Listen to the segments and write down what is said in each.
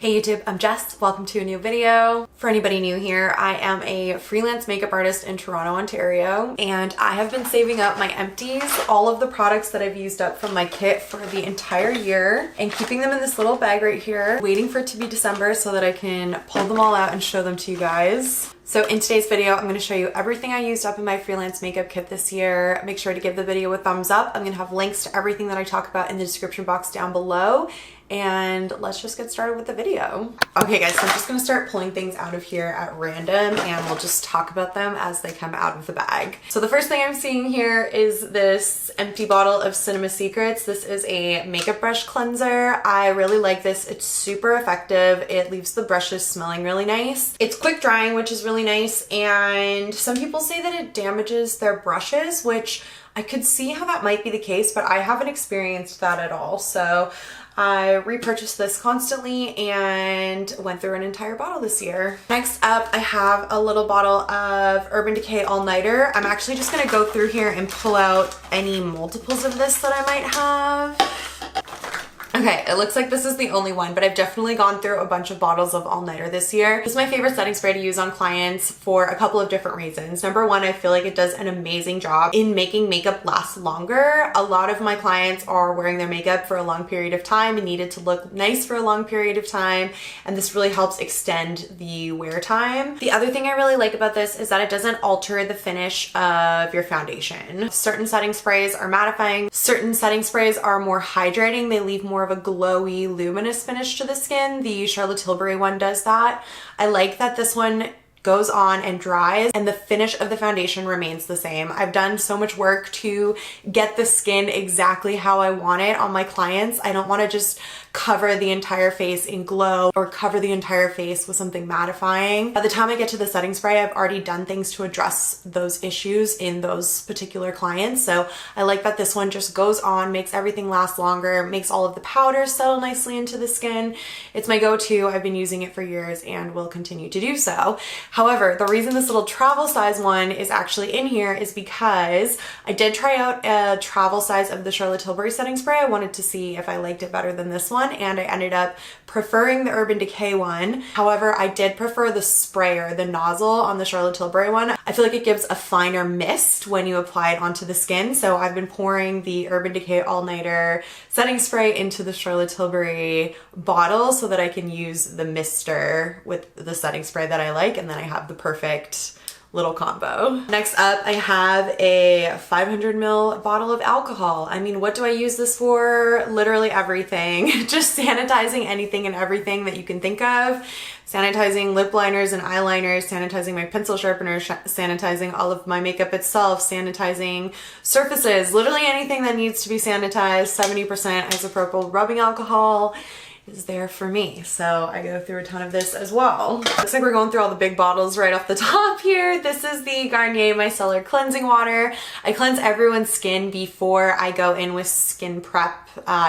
Hey YouTube, I'm Jess. Welcome to a new video. For anybody new here, I am a freelance makeup artist in Toronto, Ontario, and I have been saving up my empties, all of the products that I've used up from my kit for the entire year, and keeping them in this little bag right here, waiting for it to be December so that I can pull them all out and show them to you guys. So in today's video, I'm going to show you everything I used up in my freelance makeup kit this year. Make sure to give the video a thumbs up. I'm going to have links to everything that I talk about in the description box down below. And let's just get started with the video. Okay guys, so I'm just gonna start pulling things out of here at random and we'll just talk about them as they come out of the bag. So the first thing I'm seeing here is this empty bottle of Cinema Secrets. This is a makeup brush cleanser. I really like this. It's super effective. It leaves the brushes smelling really nice. It's quick drying, which is really nice. And some people say that it damages their brushes, which I could see how that might be the case, but I haven't experienced that at all. So I repurchased this constantly and went through an entire bottle this year. Next up, I have a little bottle of Urban Decay All-Nighter. I'm actually just gonna go through here and pull out any multiples of this that I might have. Okay, it looks like this is the only one, but I've definitely gone through a bunch of bottles of All-Nighter this year. This is my favorite setting spray to use on clients for a couple of different reasons. Number one, I feel like it does an amazing job in making makeup last longer. A lot of my clients are wearing their makeup for a long period of time and needed to look nice for a long period of time, and this really helps extend the wear time. The other thing I really like about this is that it doesn't alter the finish of your foundation. Certain setting sprays are mattifying, certain setting sprays are more hydrating. They leave more of a glowy, luminous finish to the skin. The Charlotte Tilbury one does that. I like that this one goes on and dries and the finish of the foundation remains the same. I've done so much work to get the skin exactly how I want it on my clients. I don't want to just cover the entire face in glow or cover the entire face with something mattifying. By the time I get to the setting spray, I've already done things to address those issues in those particular clients. So I like that this one just goes on, makes everything last longer, makes all of the powders settle nicely into the skin. It's my go-to. I've been using it for years and will continue to do so. However, the reason this little travel size one is actually in here is because I did try out a travel size of the Charlotte Tilbury setting spray. I wanted to see if I liked it better than this one, and I ended up preferring the Urban Decay one. However, I did prefer the sprayer, the nozzle on the Charlotte Tilbury one. I feel like it gives a finer mist when you apply it onto the skin. So I've been pouring the Urban Decay All-Nighter setting spray into the Charlotte Tilbury bottle so that I can use the mister with the setting spray that I like, and then I have the perfect little combo. Next up, I have a 500 ml bottle of alcohol. I mean, what do I use this for? Literally everything. Just sanitizing anything and everything that you can think of. Sanitizing lip liners and eyeliners, sanitizing my pencil sharpeners, sanitizing all of my makeup itself, sanitizing surfaces, literally anything that needs to be sanitized. 70% isopropyl rubbing alcohol is there for me. So I go through a ton of this as well. Looks like we're going through all the big bottles right off the top here. This is the Garnier Micellar Cleansing Water. I cleanse everyone's skin before I go in with skin prep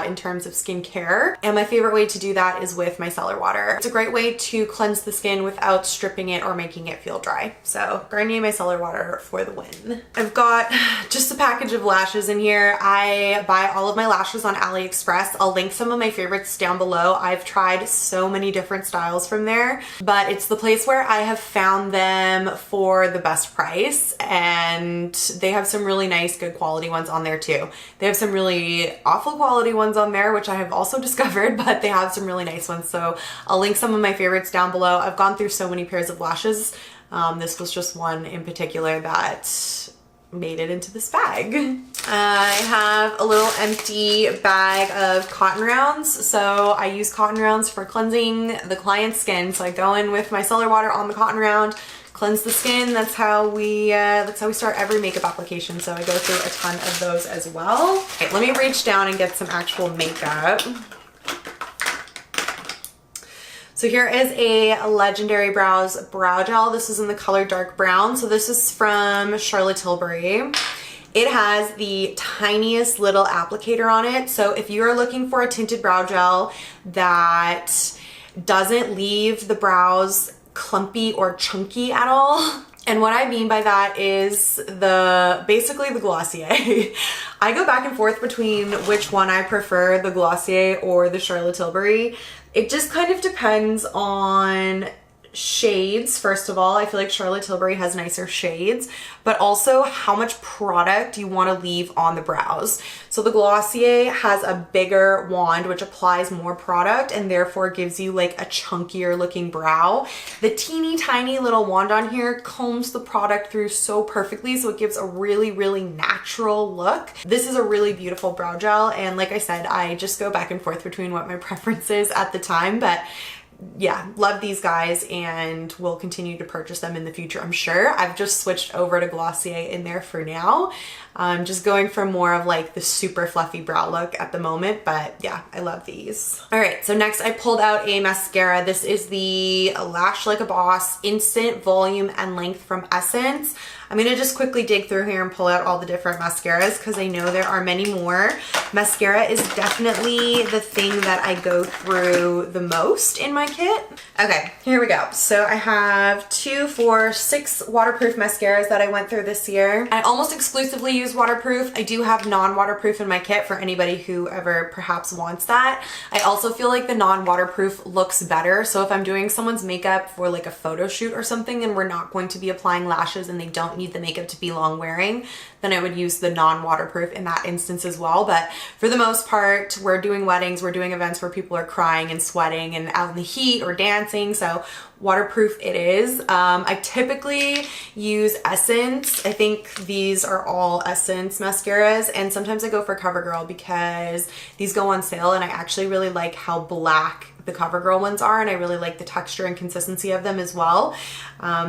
in terms of skincare. And my favorite way to do that is with micellar water. It's a great way to cleanse the skin without stripping it or making it feel dry. So Garnier Micellar Water for the win. I've got just a package of lashes in here. I buy all of my lashes on AliExpress. I'll link some of my favorites down below. I've tried so many different styles from there, but it's the place where I have found them for the best price, and they have some really nice, good quality ones on there too. They have some really awful quality ones on there, which I have also discovered, but they have some really nice ones. So I'll link some of my favorites down below. I've gone through so many pairs of lashes. This was just one in particular that made it into this bag. I have a little empty bag of cotton rounds. So I use cotton rounds for cleansing the client's skin. So I go in with micellar water on the cotton round, cleanse the skin. That's how we start every makeup application. So I go through a ton of those as well. Okay, let me reach down and get some actual makeup. So here is a Legendary Brows Brow Gel. This is in the color dark brown. So this is from Charlotte Tilbury. It has the tiniest little applicator on it. So if you're looking for a tinted brow gel that doesn't leave the brows clumpy or chunky at all, and what I mean by that is basically the Glossier. I go back and forth between which one I prefer, the Glossier or the Charlotte Tilbury. It just kind of depends on shades. First of all, I feel like Charlotte Tilbury has nicer shades, but also how much product you want to leave on the brows. So the Glossier has a bigger wand which applies more product and therefore gives you like a chunkier looking brow. The teeny tiny little wand on here combs the product through so perfectly, so it gives a really, really natural look. This is a really beautiful brow gel, and like I said, I just go back and forth between what my preference is at the time, but yeah, love these guys and will continue to purchase them in the future, I'm sure. I've just switched over to Glossier in there for now. I'm just going for more of like the super fluffy brow look at the moment, but yeah, I love these. All right, so next I pulled out a mascara. This is the Lash Like a Boss Instant Volume and Length from Essence. I'm gonna just quickly dig through here and pull out all the different mascaras because I know there are many more. Mascara is definitely the thing that I go through the most in my kit. Okay, here we go. So I have 2, 4, 6 waterproof mascaras that I went through this year. I almost exclusively use waterproof. I do have non-waterproof in my kit for anybody who ever perhaps wants that. I also feel like the non-waterproof looks better. So if I'm doing someone's makeup for like a photo shoot or something and we're not going to be applying lashes and they don't need the makeup to be long wearing, then I would use the non-waterproof in that instance as well. But for the most part, we're doing weddings, we're doing events where people are crying and sweating and out in the heat or dancing, so waterproof it is. I typically use Essence. I think these are all Essence mascaras, and sometimes I go for CoverGirl because these go on sale and I actually really like how black the CoverGirl ones are, and I really like the texture and consistency of them as well.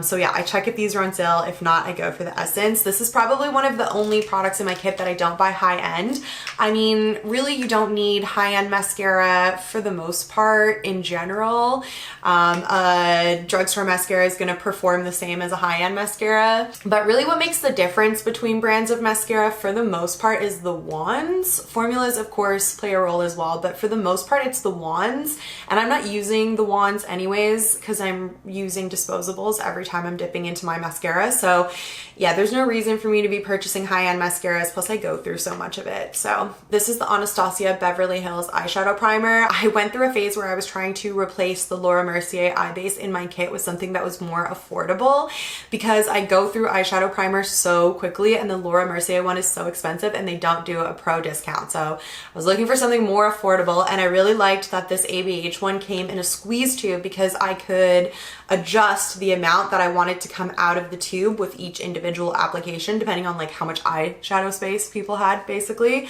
So yeah, I check if these are on sale. If not, I go for the Essence. This is probably one of the only products in my kit that I don't buy high end. I mean, really you don't need high end mascara for the most part in general. A drugstore mascara is gonna perform the same as a high end mascara, but really what makes the difference between brands of mascara for the most part is the wands. Formulas of course play a role as well, but for the most part it's the wands. And I'm not using the wands anyways because I'm using disposables every time I'm dipping into my mascara. So yeah, there's no reason for me to be purchasing high-end mascaras, plus I go through so much of it. So this is the Anastasia Beverly Hills eyeshadow primer. I went through a phase where I was trying to replace the Laura Mercier eye base in my kit with something that was more affordable because I go through eyeshadow primers so quickly, and the Laura Mercier one is so expensive and they don't do a pro discount. So I was looking for something more affordable, and I really liked that this ABH one came in a squeeze tube because I could adjust the amount that I wanted to come out of the tube with each individual application depending on like how much eyeshadow space people had basically.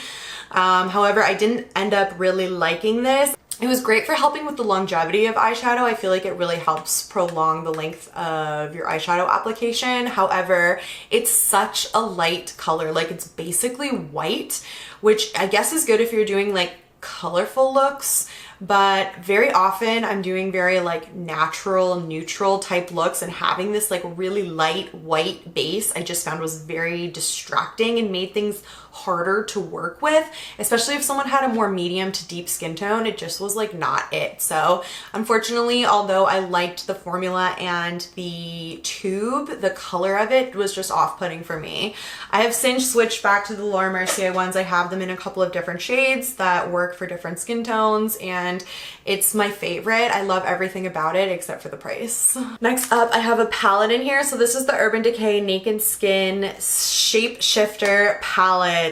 However, I didn't end up really liking this. It was great for helping with the longevity of eyeshadow. I feel like it really helps prolong the length of your eyeshadow application. However, it's such a light color, like it's basically white, which I guess is good if you're doing like colorful looks, but very often I'm doing very like natural, neutral type looks, and having this like really light white base I just found was very distracting and made things harder to work with, especially if someone had a more medium to deep skin tone. It just was like not it. So unfortunately, although I liked the formula and the tube, the color of it was just off-putting for me. I have since switched back to the Laura Mercier ones. I have them in a couple of different shades that work for different skin tones, and it's my favorite. I love everything about it except for the price. Next up, I have a palette in here. So this is the Urban Decay Naked Skin Shape Shifter palette.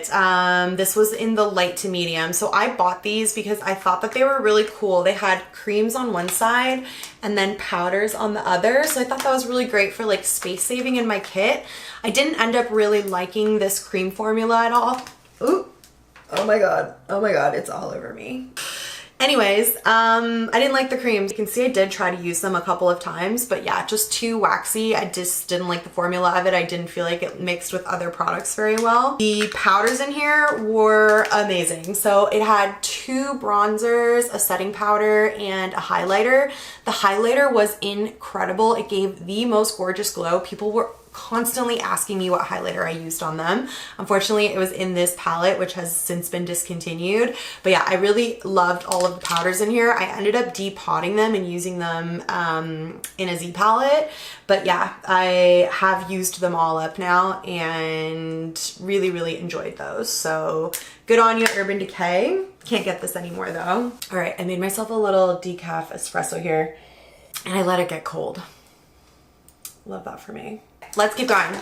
This was in the light to medium. So I bought these because I thought that they were really cool. They had creams on one side and then powders on the other. So I thought that was really great for like space saving in my kit. I didn't end up really liking this cream formula at all. Ooh, oh my God, it's all over me. Anyways, I didn't like the creams. You can see I did try to use them a couple of times, but yeah, just too waxy. I just didn't like the formula of it. I didn't feel like it mixed with other products very well. The powders in here were amazing. So it had 2 bronzers, a setting powder, and a highlighter. The highlighter was incredible. It gave the most gorgeous glow. People were constantly asking me what highlighter I used on them. Unfortunately, it was in this palette, which has since been discontinued. But yeah, I really loved all of the powders in here. I ended up depotting them and using them in a Z palette. But yeah, I have used them all up now and really, really enjoyed those. So good on you, Urban Decay. Can't get this anymore though. All right, I made myself a little decaf espresso here and I let it get cold. Love that for me. Let's keep going.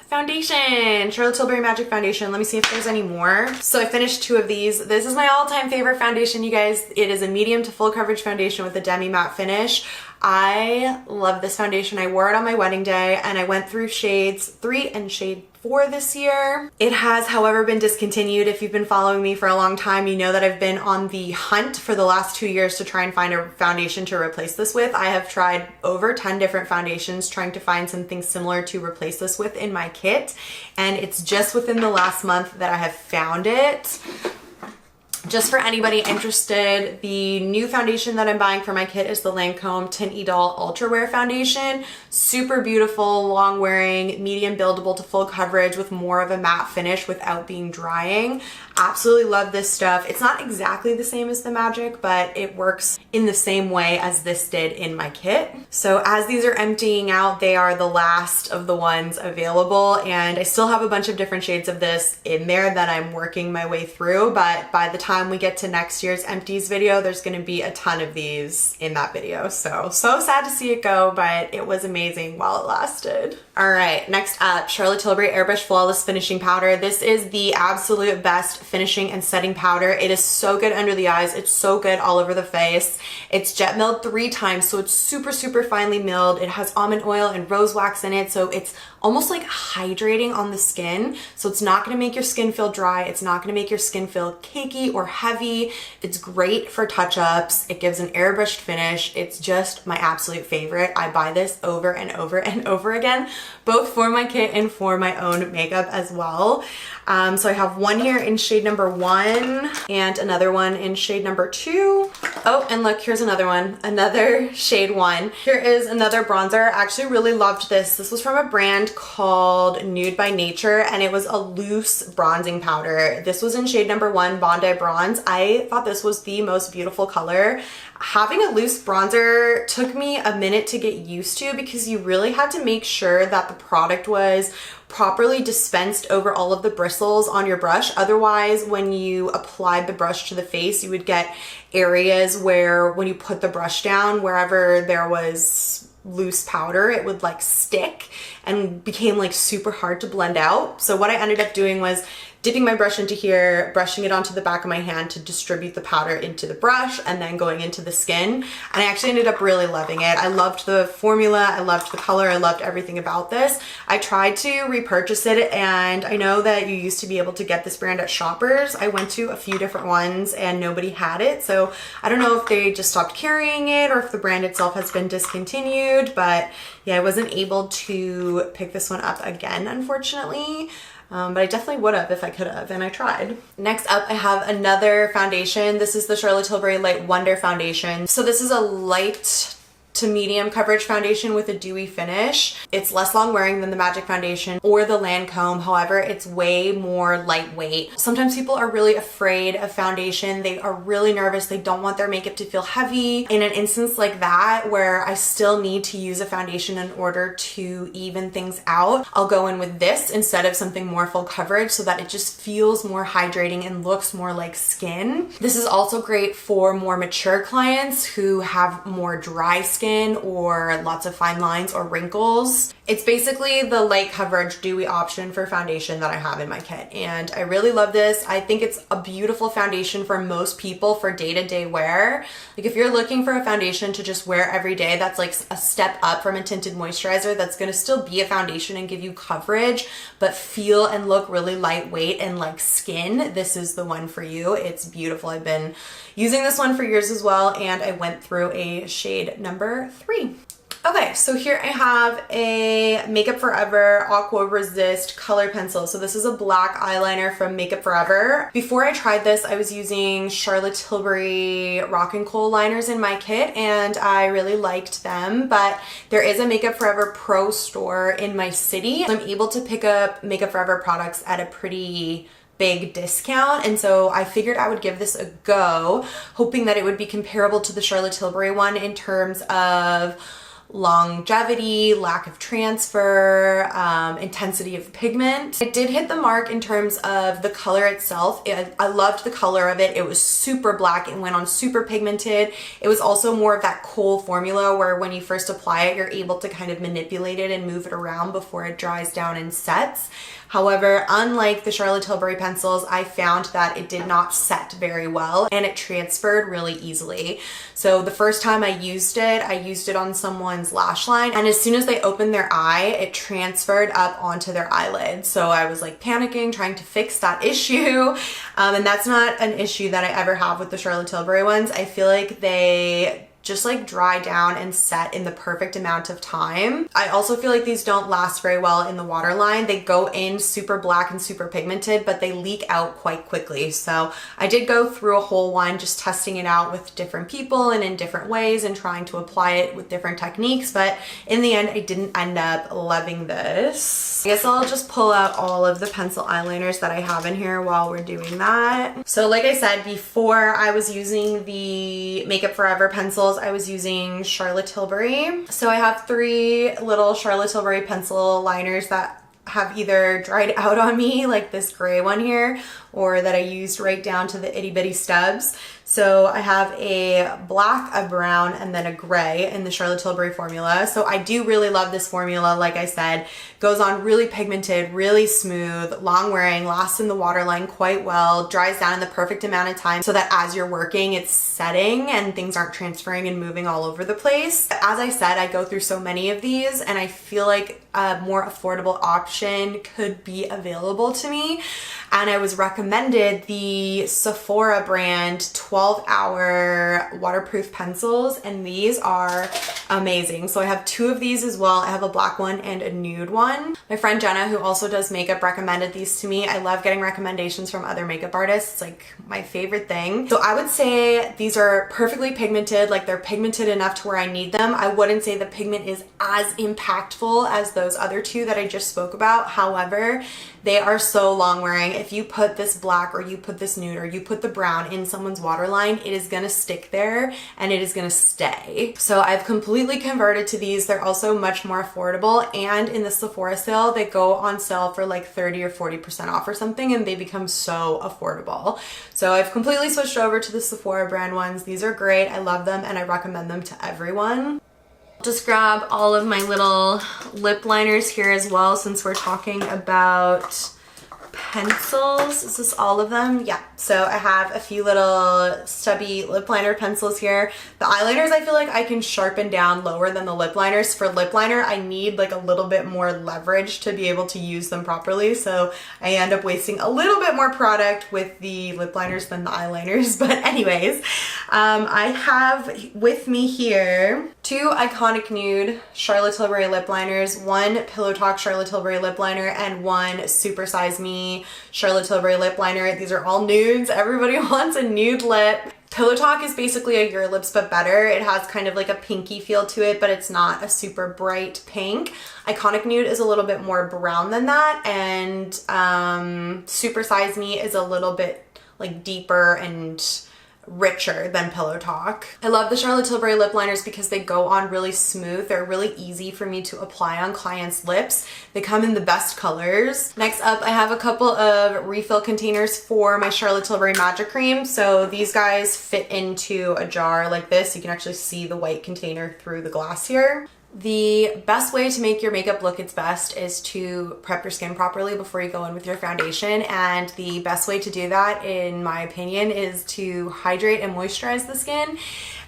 Foundation, Charlotte Tilbury Magic Foundation. Let me see if there's any more. So I finished 2 of these. This is my all-time favorite foundation, you guys. It is a medium to full coverage foundation with a demi matte finish. I love this foundation. I wore it on my wedding day and I went through shades 3 and shade 4 this year. It has, however, been discontinued. If you've been following me for a long time, you know that I've been on the hunt for the last 2 years to try and find a foundation to replace this with. I have tried over 10 different foundations trying to find something similar to replace this with in my kit, and it's just within the last month that I have found it. Just for anybody interested, the new foundation that I'm buying for my kit is the Lancome Tint Idole Ultra Wear Foundation. Super beautiful, long wearing, medium buildable to full coverage with more of a matte finish without being drying. Absolutely love this stuff. It's not exactly the same as the Magic, but it works in the same way as this did in my kit. So as these are emptying out, they are the last of the ones available, and I still have a bunch of different shades of this in there that I'm working my way through, but by the time we get to next year's Empties video, there's gonna be a ton of these in that video. So sad to see it go, but it was amazing while it lasted. All right, next up, Charlotte Tilbury Airbrush Flawless Finishing Powder. This is the absolute best finishing and setting powder. It is so good under the eyes. It's so good all over the face. It's jet milled 3 times, so it's super, super finely milled. It has almond oil and rose wax in it, so it's almost like hydrating on the skin. So it's not gonna make your skin feel dry. It's not gonna make your skin feel cakey or heavy. It's great for touch-ups. It gives an airbrushed finish. It's just my absolute favorite. I buy this over and over and over again, both for my kit and for my own makeup as well. So I have one here in shade number 1 and another one in shade number 2. Oh, and look, here's another one, another shade 1. Here is another bronzer. I actually really loved this. This was from a brand called Nude by Nature, and it was a loose bronzing powder. This was in shade number 1, Bondi Bronze. I thought this was the most beautiful color. Having a loose bronzer took me a minute to get used to because you really had to make sure that the product was properly dispensed over all of the bristles on your brush. Otherwise, when you applied the brush to the face, you would get areas where when you put the brush down, wherever there was loose powder, it would like stick and became like super hard to blend out. So what I ended up doing was dipping my brush into here, brushing it onto the back of my hand to distribute the powder into the brush, and then going into the skin. And I actually ended up really loving it. I loved the formula, I loved the color, I loved everything about this. I tried to repurchase it, and I know that you used to be able to get this brand at Shoppers. I went to a few different ones and nobody had it. So I don't know if they just stopped carrying it or if the brand itself has been discontinued, but yeah, I wasn't able to pick this one up again, unfortunately. But I definitely would have if I could have, and I tried. Next up, I have another foundation. This is the Charlotte Tilbury Light Wonder Foundation. So this is a light to medium coverage foundation with a dewy finish. It's less long wearing than the Magic Foundation or the Lancome. However, it's way more lightweight. Sometimes people are really afraid of foundation. They are really nervous. They don't want their makeup to feel heavy. In an instance like that, where I still need to use a foundation in order to even things out, I'll go in with this instead of something more full coverage so that it just feels more hydrating and looks more like skin. This is also great for more mature clients who have more dry skin or lots of fine lines or wrinkles. It's basically the light coverage dewy option for foundation that I have in my kit, and I really love this. I think it's a beautiful foundation for most people for day-to-day wear. Like if you're looking for a foundation to just wear every day that's like a step up from a tinted moisturizer that's gonna still be a foundation and give you coverage but feel and look really lightweight and like skin, this is the one for you. It's beautiful. I've been using this one for years as well, and I went through a shade number 3. Okay, so here I have a Makeup Forever Aqua Resist color pencil. So this is a black eyeliner from Makeup Forever. Before I tried this, I was using Charlotte Tilbury Rock and Coal liners in my kit, and I really liked them, but there is a Makeup Forever Pro store in my city. I'm able to pick up Makeup Forever products at a pretty big discount, and so I figured I would give this a go, hoping that it would be comparable to the Charlotte Tilbury one in terms of longevity, lack of transfer, intensity of pigment. It did hit the mark in terms of the color itself. I loved the color of it. It was super black. It went on super pigmented. It was also more of that kohl formula where when you first apply it, you're able to kind of manipulate it and move it around before it dries down and sets. However, unlike the Charlotte Tilbury pencils, I found that it did not set very well and it transferred really easily. So the first time I used it on someone's lash line, and as soon as they opened their eye, it transferred up onto their eyelid. So I was like panicking, trying to fix that issue. And that's not an issue that I ever have with the Charlotte Tilbury ones. I feel like they just like dry down and set in the perfect amount of time. I also feel like these don't last very well in the waterline. They go in super black and super pigmented, but they leak out quite quickly. So I did go through a whole one just testing it out with different people and in different ways and trying to apply it with different techniques. But in the end, I didn't end up loving this. I guess I'll just pull out all of the pencil eyeliners that I have in here while we're doing that. So like I said before, I was using the Makeup Forever pencils. I was using Charlotte Tilbury. So I have 3 little Charlotte Tilbury pencil liners that have either dried out on me, like this gray one here, or that I used right down to the itty bitty stubs. So I have a black, a brown, and then a gray in the Charlotte Tilbury formula. So I do really love this formula. Like I said, goes on really pigmented, really smooth, long wearing, lasts in the waterline quite well, dries down in the perfect amount of time so that as you're working, it's setting and things aren't transferring and moving all over the place. As I said, I go through so many of these and I feel like a more affordable option could be available to me. And I was recommended the Sephora brand 12-hour waterproof pencils, and these are amazing. So I have 2 of these as well. I have a black one and a nude one. My friend Jenna, who also does makeup, recommended these to me. I love getting recommendations from other makeup artists. It's like my favorite thing. So I would say these are perfectly pigmented, like they're pigmented enough to where I need them. I wouldn't say the pigment is as impactful as those other 2 that I just spoke about. However, they are so long wearing. If you put this black or you put this nude or you put the brown in someone's waterline, it is gonna stick there and it is gonna stay. So I've completely converted to these. They're also much more affordable, and in the Sephora sale, they go on sale for like 30 or 40% off or something, and they become so affordable. So I've completely switched over to the Sephora brand ones. These are great. I love them and I recommend them to everyone. Just grab all of my little lip liners here as well, since we're talking about pencils. Is this all of them? Yeah. So I have a few little stubby lip liner pencils here. The eyeliners, I feel like I can sharpen down lower than the lip liners. For lip liner, I need like a little bit more leverage to be able to use them properly. So I end up wasting a little bit more product with the lip liners than the eyeliners. But anyways, I have with me here 2 Iconic Nude Charlotte Tilbury lip liners, 1 Pillow Talk Charlotte Tilbury lip liner, and 1 Super Size Me Charlotte Tilbury lip liner. These are all nudes. Everybody wants a nude lip. Pillow Talk is basically a Your Lips But Better. It has kind of like a pinky feel to it, but it's not a super bright pink. Iconic Nude is a little bit more brown than that, and Super Size Me is a little bit like deeper and richer than Pillow Talk. I love the Charlotte Tilbury lip liners because they go on really smooth. They're really easy for me to apply on clients' lips. They come in the best colors. Next up, I have a couple of refill containers for my Charlotte Tilbury Magic Cream. So these guys fit into a jar like this. You can actually see the white container through the glass here. The best way to make your makeup look its best is to prep your skin properly before you go in with your foundation, and the best way to do that, in my opinion, is to hydrate and moisturize the skin.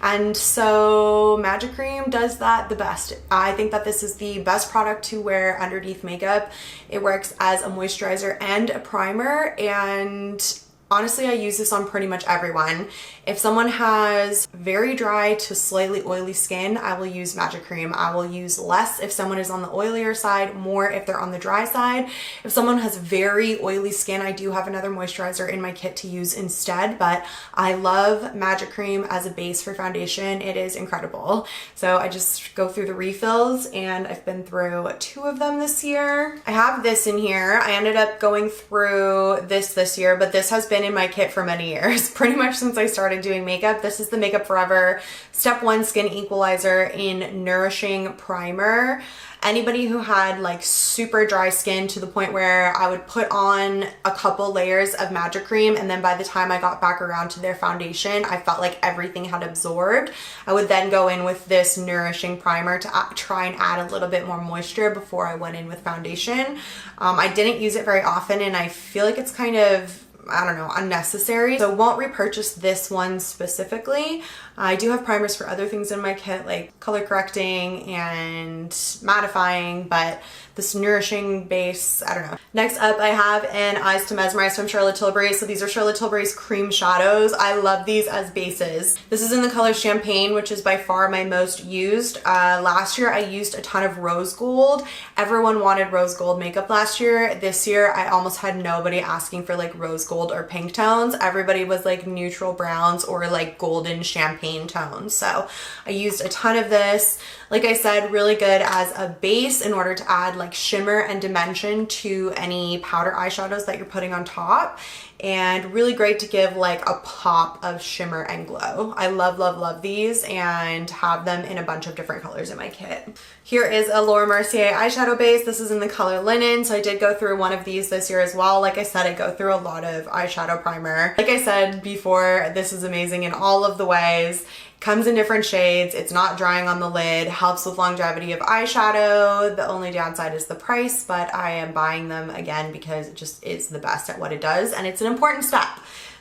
And so Magic Cream does that the best. I think that this is the best product to wear underneath makeup. It works as a moisturizer and a primer, and honestly, I use this on pretty much everyone. If someone has very dry to slightly oily skin, I will use Magic Cream. I will use less if someone is on the oilier side, more if they're on the dry side. If someone has very oily skin, I do have another moisturizer in my kit to use instead, but I love Magic Cream as a base for foundation. It is incredible. So I just go through the refills, and I've been through 2 of them this year. I have this in here. I ended up going through this year, but this has been been in my kit for many years, pretty much since I started doing makeup. This is the Makeup Forever Step 1 Skin Equalizer in Nourishing Primer. Anybody who had like super dry skin to the point where I would put on a couple layers of Magic Cream, and then by the time I got back around to their foundation, I felt like everything had absorbed. I would then go in with this nourishing primer to try and add a little bit more moisture before I went in with foundation. I didn't use it very often, and I feel like it's kind of, I don't know, unnecessary. So won't repurchase this one specifically. I do have primers for other things in my kit, like color correcting and mattifying, but this nourishing base, I don't know. Next up, I have an Eyes to Mesmerize from Charlotte Tilbury. So these are Charlotte Tilbury's cream shadows. I love these as bases. This is in the color Champagne, which is by far my most used. Last year, I used a ton of rose gold. Everyone wanted rose gold makeup last year. This year, I almost had nobody asking for like rose gold or pink tones. Everybody was like neutral browns or like golden champagne tones. So I used a ton of this. Like I said, really good as a base in order to add like shimmer and dimension to any powder eyeshadows that you're putting on top, and really great to give like a pop of shimmer and glow. I love, love, love these and have them in a bunch of different colors in my kit. Here is a Laura Mercier eyeshadow base. This is in the color Linen. So I did go through one of these this year as well. Like I said, I go through a lot of eyeshadow primer. Like I said before, this is amazing in all of the ways. Comes in different shades. It's not drying on the lid, helps with longevity of eyeshadow. The only downside is the price, but I am buying them again because it just is the best at what it does, and it's an important step.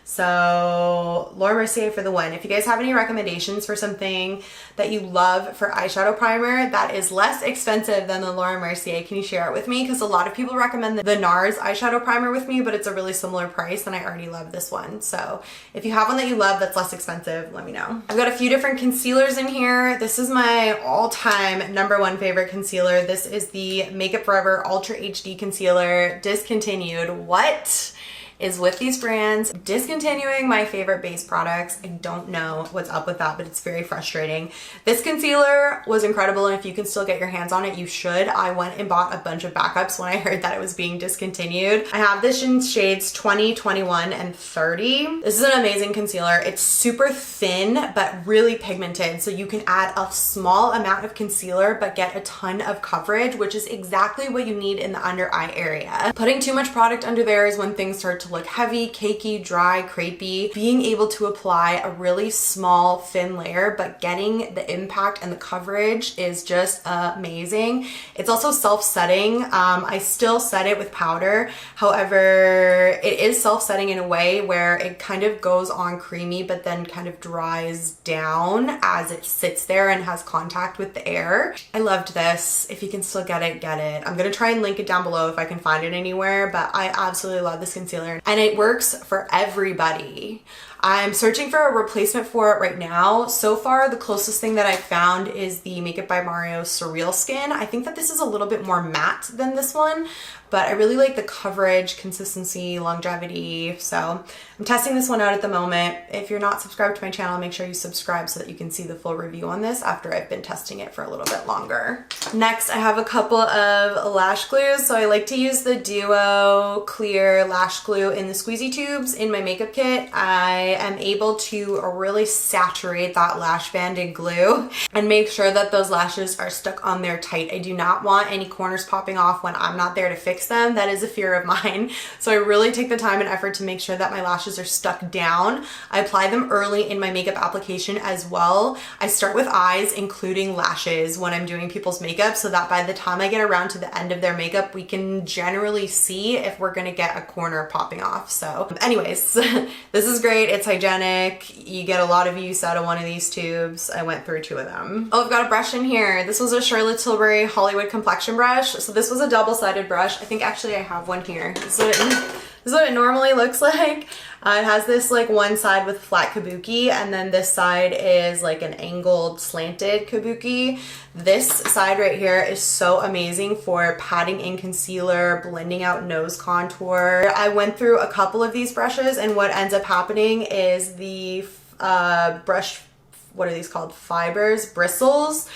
So Laura Mercier for the win. If you guys have any recommendations for something that you love for eyeshadow primer that is less expensive than the Laura Mercier, can you share it with me? Because a lot of people recommend the NARS eyeshadow primer with me, but it's a really similar price and I already love this one. So if you have one that you love that's less expensive, let me know. I've got a few different concealers in here. This is my all-time #1 favorite concealer. This is the Makeup Forever Ultra HD Concealer, discontinued. What is with these brands discontinuing my favorite base products? I don't know what's up with that, but it's very frustrating. This concealer was incredible, and if you can still get your hands on it, you should. I went and bought a bunch of backups when I heard that it was being discontinued. I have this in shades 20, 21, and 30. This is an amazing concealer. It's super thin, but really pigmented, so you can add a small amount of concealer, but get a ton of coverage, which is exactly what you need in the under eye area. Putting too much product under there is when things start to look heavy, cakey, dry, crepey. Being able to apply a really small, thin layer, but getting the impact and the coverage is just amazing. It's also self-setting. I still set it with powder. However, it is self-setting in a way where it kind of goes on creamy, but then kind of dries down as it sits there and has contact with the air. I loved this. If you can still get it, get it. I'm gonna try and link it down below if I can find it anywhere, but I absolutely love this concealer. And it works for everybody. I'm searching for a replacement for it right now. So far, the closest thing that I found is the Makeup by Mario Surreal Skin. I think that this is a little bit more matte than this one, but I really like the coverage, consistency, longevity. So I'm testing this one out at the moment. If you're not subscribed to my channel, make sure you subscribe so that you can see the full review on this after I've been testing it for a little bit longer. Next, I have a couple of lash glues. So I like to use the Duo Clear Lash Glue in the squeezy tubes in my makeup kit. I am able to really saturate that lash band in glue and make sure that those lashes are stuck on there tight. I do not want any corners popping off when I'm not there to fix them. That is a fear of mine. So I really take the time and effort to make sure that my lashes are stuck down. I apply them early in my makeup application as well. I start with eyes, including lashes when I'm doing people's makeup, so that by the time I get around to the end of their makeup, we can generally see if we're gonna get a corner popping off. So anyways, this is great. It's hygienic. You get a lot of use out of one of these tubes. I went through 2 of them. Oh, I've got a brush in here. This was a Charlotte Tilbury Hollywood complexion brush. So this was a double-sided brush. I think actually I have one here. This is what it normally looks like. It has this like one side with flat kabuki, and then this side is like an angled slanted kabuki. This side right here is so amazing for patting in concealer, blending out nose contour. I went through a couple of these brushes, and what ends up happening is the brush, what are these called? Fibers, bristles.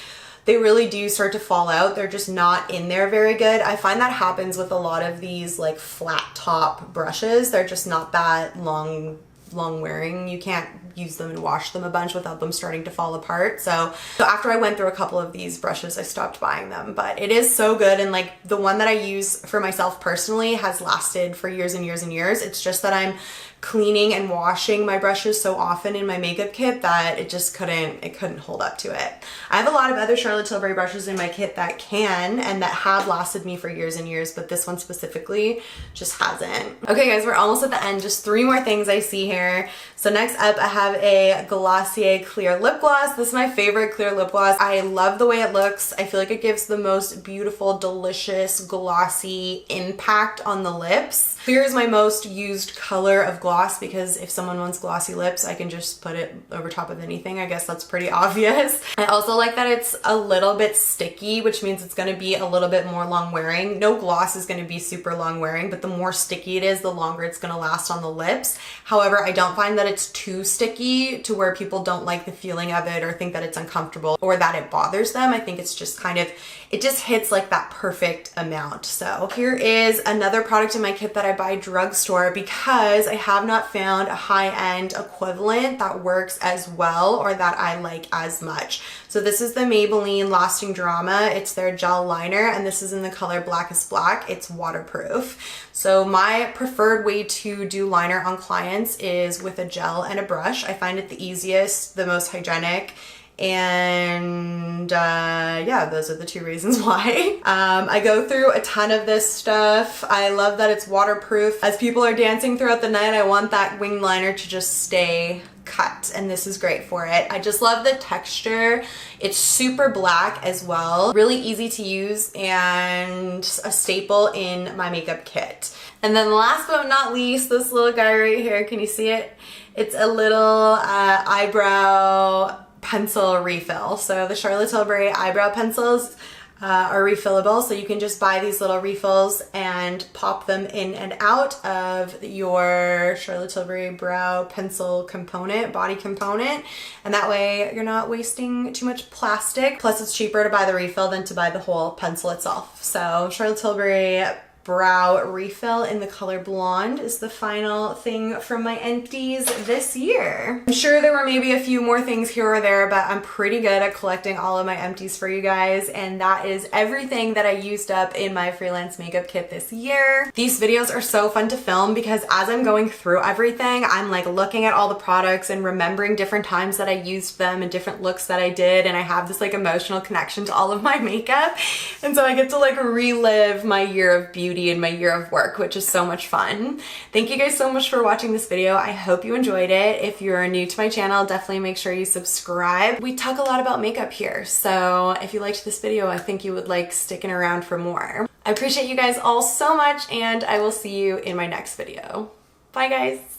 they really do start to fall out. They're just not in there very good. I find that happens with a lot of these like flat top brushes. They're just not that long wearing. You can't use them and wash them a bunch without them starting to fall apart. So after I went through a couple of these brushes, I stopped buying them, but it is so good. And like the one that I use for myself personally has lasted for years and years and years. It's just that I'm cleaning and washing my brushes so often in my makeup kit that it just couldn't hold up to it. I have a lot of other Charlotte Tilbury brushes in my kit that can and that have lasted me for years and years, but this one specifically just hasn't. Okay guys, we're almost at the end. Just 3 more things I see here. So next up, I have a Glossier clear lip gloss. This is my favorite clear lip gloss. I love the way it looks. I feel like it gives the most beautiful, delicious, glossy impact on the lips. Clear is my most used color of gloss because if someone wants glossy lips, I can just put it over top of anything. I guess that's pretty obvious. I also like that it's a little bit sticky, which means it's going to be a little bit more long wearing. No gloss is going to be super long wearing, but the more sticky it is, the longer it's going to last on the lips. However, I don't find that it's too sticky to where people don't like the feeling of it or think that it's uncomfortable or that it bothers them. I think it's just kind of, it just hits like that perfect amount. So here is another product in my kit that I buy drugstore because I have not found a high-end equivalent that works as well or that I like as much. So this is the Maybelline Lasting Drama. It's their gel liner and this is in the color Blackest Black. It's waterproof. So my preferred way to do liner on clients is with a gel and a brush. I find it the easiest, the most hygienic, and yeah, those are the 2 reasons why. I go through a ton of this stuff. I love that it's waterproof. As people are dancing throughout the night, I want that wing liner to just stay cut, and this is great for it. I just love the texture. It's super black as well, really easy to use and a staple in my makeup kit. And then last but not least, this little guy right here, can you see it? It's a little eyebrow pencil refill. So the Charlotte Tilbury eyebrow pencils are refillable, so you can just buy these little refills and pop them in and out of your Charlotte Tilbury brow pencil component, body component, and that way you're not wasting too much plastic. Plus it's cheaper to buy the refill than to buy the whole pencil itself. So Charlotte Tilbury brow refill in the color Blonde is the final thing from my Empties this year. I'm sure there were maybe a few more things here or there, but I'm pretty good at collecting all of my Empties for you guys, and that is everything that I used up in my Freelance makeup kit this year. These videos are so fun to film because as I'm going through everything, I'm like looking at all the products and remembering different times that I used them and different looks that I did, and I have this like emotional connection to all of my makeup, and so I get to like relive my year of beauty in my year of work, which is so much fun. Thank you guys so much for watching this video. I hope you enjoyed it. If you're new to my channel, definitely make sure you subscribe. We talk a lot about makeup here, so if you liked this video, I think you would like sticking around for more. I appreciate you guys all so much, and I will see you in my next video. Bye guys!